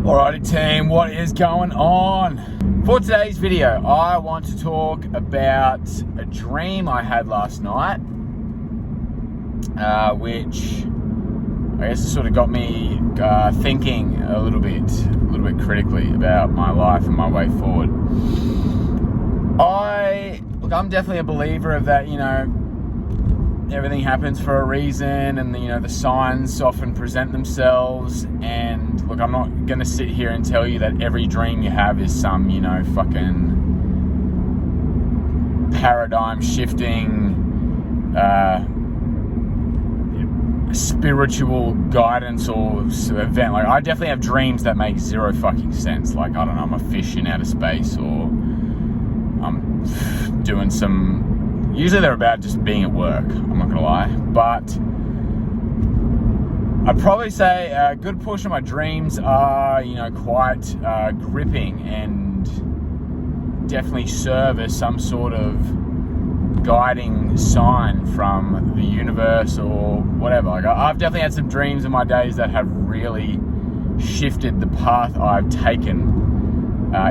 Alrighty team, what is going on? For today's video, I want to talk about a dream I had last night, which I guess sort of got me thinking a little bit critically about my life and my way forward. I'm definitely a believer of that, everything happens for a reason, and the signs often present themselves. And look, I'm not going to sit here and tell you that every dream you have is some, fucking paradigm shifting, spiritual guidance or event. Like, I definitely have dreams that make zero fucking sense. Like, I don't know, I'm a fish in outer space, or I'm doing usually they're about just being at work, I'm not gonna lie. But I'd probably say a good portion of my dreams are, quite gripping and definitely serve as some sort of guiding sign from the universe or whatever. Like, I've definitely had some dreams in my days that have really shifted the path I've taken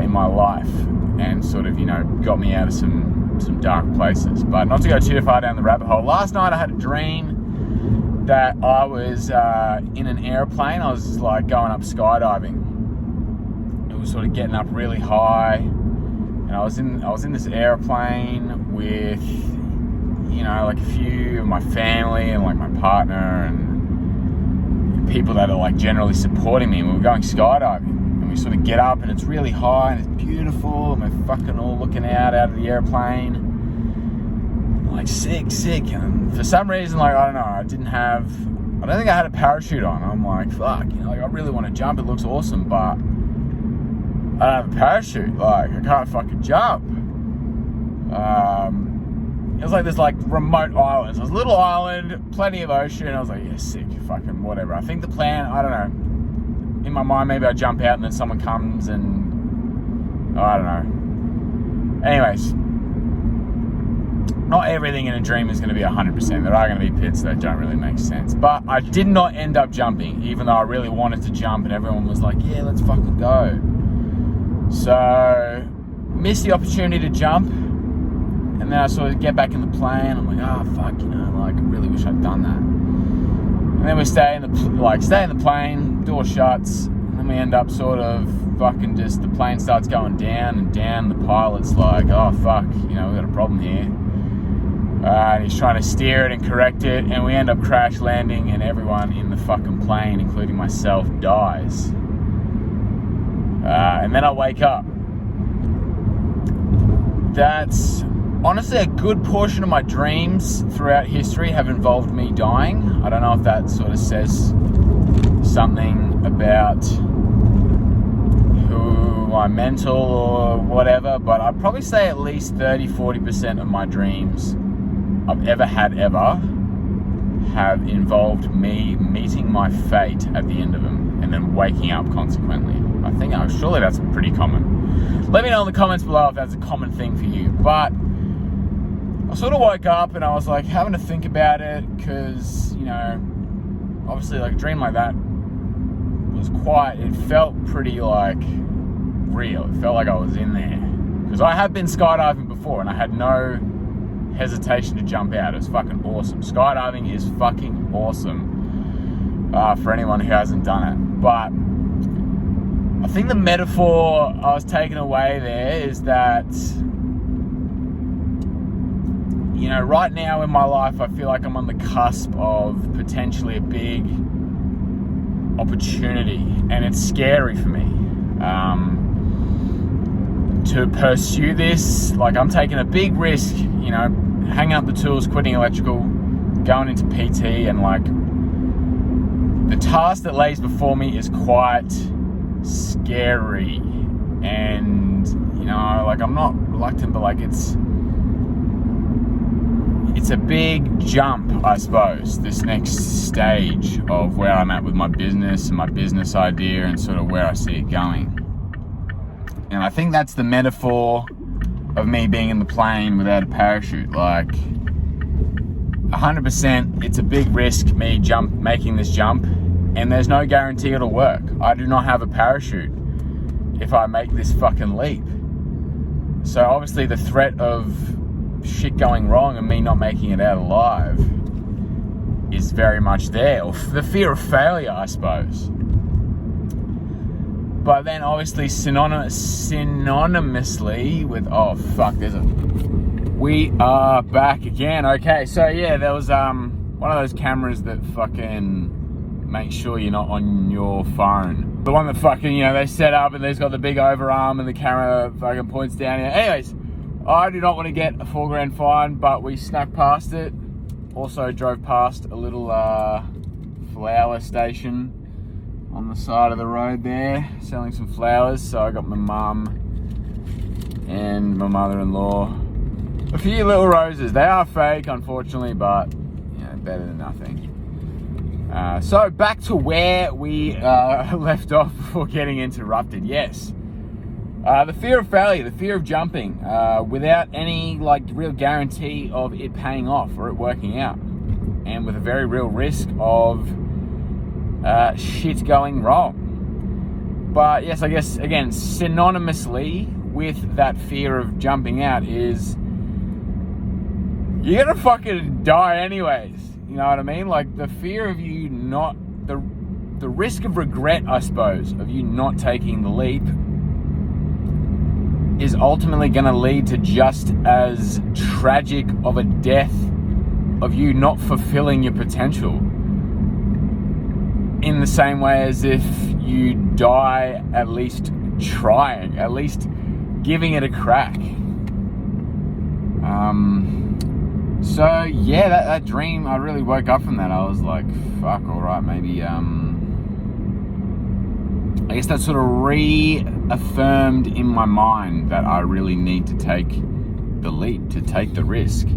in my life, and sort of, got me out of some dark places. But not to go too far down the rabbit hole, last night I had a dream that I was in an aeroplane. I was like going up skydiving. It was sort of getting up really high, and I was in this airplane with like a few of my family and like my partner and people that are like generally supporting me, and we were going skydiving. And we sort of get up and it's really high and it's beautiful, and we're fucking all looking out of the airplane. Like, sick. And for some reason, like, I don't know, I don't think I had a parachute on. I'm like, fuck, like, I really want to jump. It looks awesome, but I don't have a parachute. Like, I can't fucking jump. It was like this like remote island. So it was a little island, plenty of ocean. I was like, yeah, sick, fucking whatever. I think the plan, I don't know, in my mind, maybe I jump out and then someone comes and I don't know. Anyways, not everything in a dream is going to be 100%. There are going to be bits that don't really make sense. But I did not end up jumping, even though I really wanted to jump, and everyone was like, yeah, let's fucking go. So, missed the opportunity to jump, and then I sort of get back in the plane. I'm like, oh, fuck, like, I really wish I'd done that. And then we stay in the plane, door shuts, and then we end up sort of fucking just, the plane starts going down and down. The pilot's like, oh fuck, we got a problem here. And he's trying to steer it and correct it, and we end up crash landing, and everyone in the fucking plane, including myself, dies. And then I wake up. That's honestly a good portion of my dreams throughout history have involved me dying. I don't know if that sort of says something about who I'm mental or whatever, but I'd probably say at least 30-40% of my dreams I've ever had have involved me meeting my fate at the end of them and then waking up consequently. I think surely that's pretty common. Let me know in the comments below if that's a common thing for you. But I sort of woke up and I was like having to think about it, because obviously like a dream like that it felt pretty like real. It felt like I was in there, because I have been skydiving before and I had no hesitation to jump out. It was fucking awesome. Skydiving is fucking awesome for anyone who hasn't done it. But I think the metaphor I was taking away there is that right now in my life, I feel like I'm on the cusp of potentially a big opportunity, and it's scary for me to pursue this. Like, I'm taking a big risk, hanging up the tools, quitting electrical, going into PT, and like the task that lays before me is quite scary. And like, I'm not reluctant, but like it's a big jump, I suppose, this next stage of where I'm at with my business and my business idea and sort of where I see it going. And I think that's the metaphor of me being in the plane without a parachute. Like, 100%, it's a big risk, me making this jump, and there's no guarantee it'll work. I do not have a parachute if I make this fucking leap. So obviously the threat of shit going wrong and me not making it out alive is very much there. Or the fear of failure, I suppose. But then obviously synonymously with, oh fuck, we are back again. Okay, so yeah, there was one of those cameras that fucking make sure you're not on your phone. The one that fucking, you know, they set up and there's got the big overarm and the camera fucking points down here. Anyways, I do not want to get a $4,000 fine, but we snuck past it. Also drove past a little flower station on the side of the road there, selling some flowers. So I got my mum and my mother-in-law a few little roses. They are fake, unfortunately, but you know, better than nothing. So back to where we left off before getting interrupted. Yes, the fear of failure, the fear of jumping without any like real guarantee of it paying off or it working out, and with a very real risk of shit going wrong. But yes, I guess again, synonymously with that fear of jumping out is you're gonna fucking die anyways. You know what I mean? Like the fear of you not, the risk of regret, I suppose, of you not taking the leap is ultimately going to lead to just as tragic of a death of you not fulfilling your potential. In the same way as if you die at least trying, at least giving it a crack. So yeah, that dream, I really woke up from that. I was like, fuck, all right, maybe, I guess that sort of reaffirmed in my mind that I really need to take the leap, to take the risk.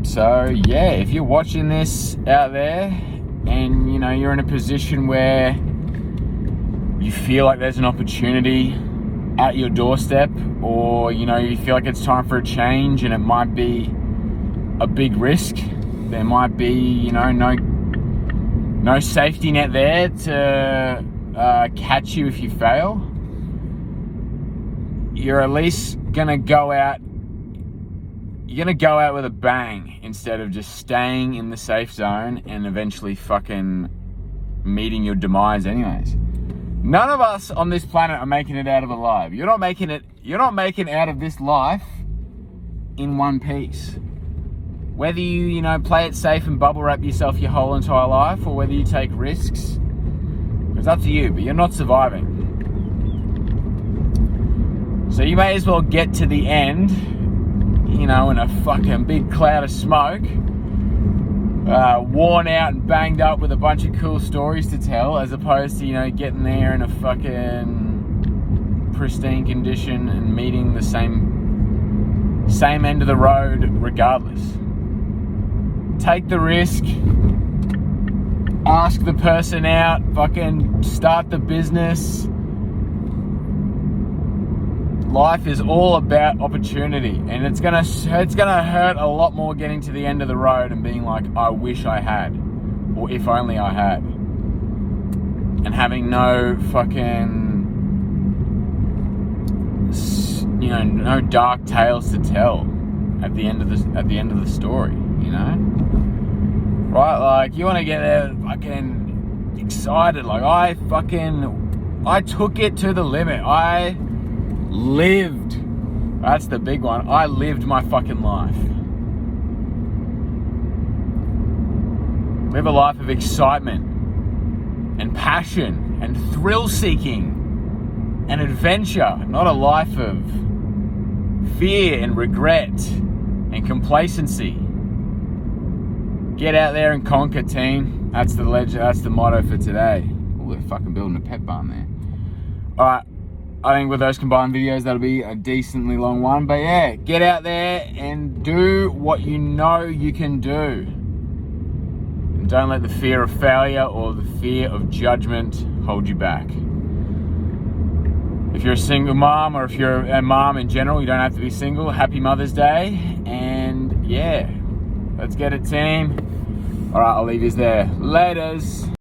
So yeah, if you're watching this out there and you know, you're in a position where you feel like there's an opportunity at your doorstep, or you know, you feel like it's time for a change and it might be a big risk, there might be, you know, no safety net there to catch you if you fail, you're at least gonna go out with a bang instead of just staying in the safe zone and eventually fucking meeting your demise anyways. None of us on this planet are making it out of alive. You're not making out of this life in one piece. Whether you know, play it safe and bubble wrap yourself your whole entire life, or whether you take risks, it's up to you, but you're not surviving. So you may as well get to the end, you know, in a fucking big cloud of smoke, worn out and banged up with a bunch of cool stories to tell, as opposed to, you know, getting there in a fucking pristine condition and meeting the same end of the road regardless. Take the risk, ask the person out, fucking start the business. Life is all about opportunity, and it's gonna hurt a lot more getting to the end of the road and being like, I wish I had, or if only I had, and having no fucking, you know, no dark tales to tell at the end of the story, you know, right? Like, you want to get there fucking excited. Like, I took it to the limit. I lived. That's the big one. I lived my fucking life. Live a life of excitement and passion and thrill seeking and adventure, not a life of fear and regret and complacency. Get out there and conquer, team. That's the legend. That's the motto for today. Oh, they're fucking building a pet barn there. All right. I think with those combined videos, that'll be a decently long one. But yeah, get out there and do what you know you can do. And don't let the fear of failure or the fear of judgment hold you back. If you're a single mom, or if you're a mom in general, you don't have to be single. Happy Mother's Day. And yeah, let's get it, team. All right, I'll leave you there. Laters.